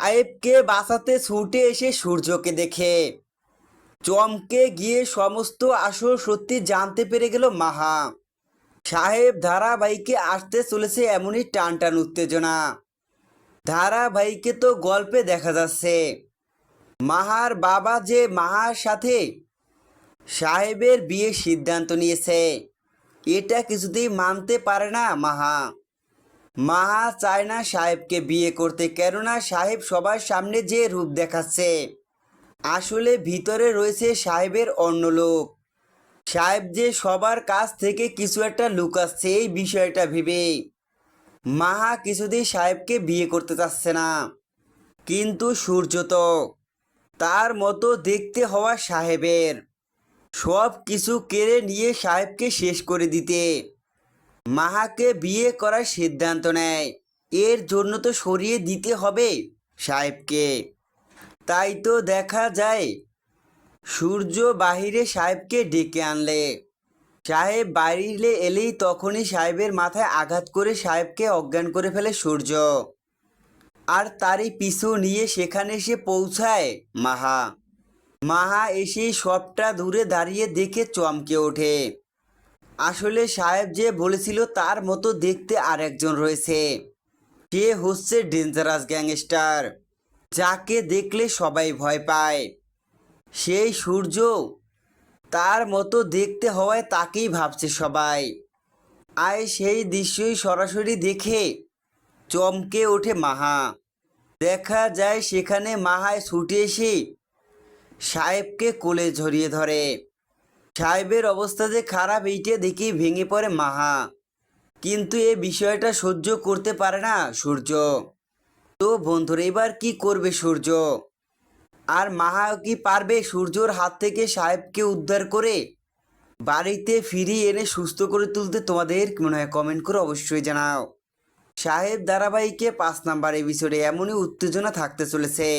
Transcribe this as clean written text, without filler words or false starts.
সাহেবকে বাঁচাতে ছুটে এসে সূর্যকে দেখে চমকে গিয়ে সমস্ত আসল সত্যি জানতে পেরে গেল মাহা। সাহেব ধারাবাহিকে আসতে চলেছে এমনই টান টান উত্তেজনা। ধারাবাহিকে তো গল্পে দেখা যাচ্ছে মাহার বাবা যে মাহার সাথে সাহেবের বিয়ের সিদ্ধান্ত নিয়েছে, এটা কিছুতেই মানতে পারে না মাহা। মাহা চায় না সাহেবকে বিয়ে করতে, কেননা সাহেব সবার সামনে যে রূপ দেখাচ্ছে আসলে ভিতরে রয়েছে সাহেবের অন্য লোক। সাহেব যে সবার কাছ থেকে কিছু একটা লুকাচ্ছে, এই বিষয়টা ভেবে মাহা কিছুতেই সাহেবকে বিয়ে করতে চাচ্ছে না। কিন্তু সূর্য তো তার মতো দেখতে হওয়া সাহেবের সব কিছু কেড়ে নিয়ে সাহেবকে শেষ করে দিতে মাহাকে বিয়ে করার সিদ্ধান্ত নেয়। এর জন্য তো সরিয়ে দিতে হবে সাহেবকে। তাই তো দেখা যায় সূর্য বাহিরে সাহেবকে ডেকে আনলে সাহেব বাইরে এলেই তখনই সাহেবের মাথায় আঘাত করে সাহেবকে অজ্ঞান করে ফেলে সূর্য। আর তারই পিছু নিয়ে সেখানে এসে পৌঁছায় মাহা। মাহা এসেই সবটা দূরে দাঁড়িয়ে দেখে চমকে ওঠে। আসলে সাহেব যে বলেছিল তার মতো দেখতে আরেকজন রয়েছে। সে হচ্ছে ডেঞ্জারাস গ্যাংস্টার, যাকে দেখলে সবাই ভয় পায়। সেই সূর্য তার মতো দেখতে হওয়ায় তাকেই ভাবছে সবাই। আয় সেই দৃশ্যই সরাসরি দেখে চমকে ওঠে মাহা। দেখা যায় সেখানে মাহায় ছুটে এসে সাহেবকে কোলে ঝরিয়ে ধরে। সাহেবের অবস্থা যে খারাপ এইটা দেখেই ভেঙে পড়ে মাহা। কিন্তু এ বিষয়টা সহ্য করতে পারে না সূর্য। তো বন্ধুরা, এবার কি করবে সূর্য? আর মাহা কি পারবে সূর্যর হাত থেকে সাহেবকে উদ্ধার করে বাড়িতে ফিরিয়ে এনে সুস্থ করে তুলতে? তোমাদের কি মনে হয় কমেন্ট করে অবশ্যই জানাও। সাহেব ধারাবাহিকে 5 নাম্বার এপিসোডে এমনই উত্তেজনা থাকতে চলেছে।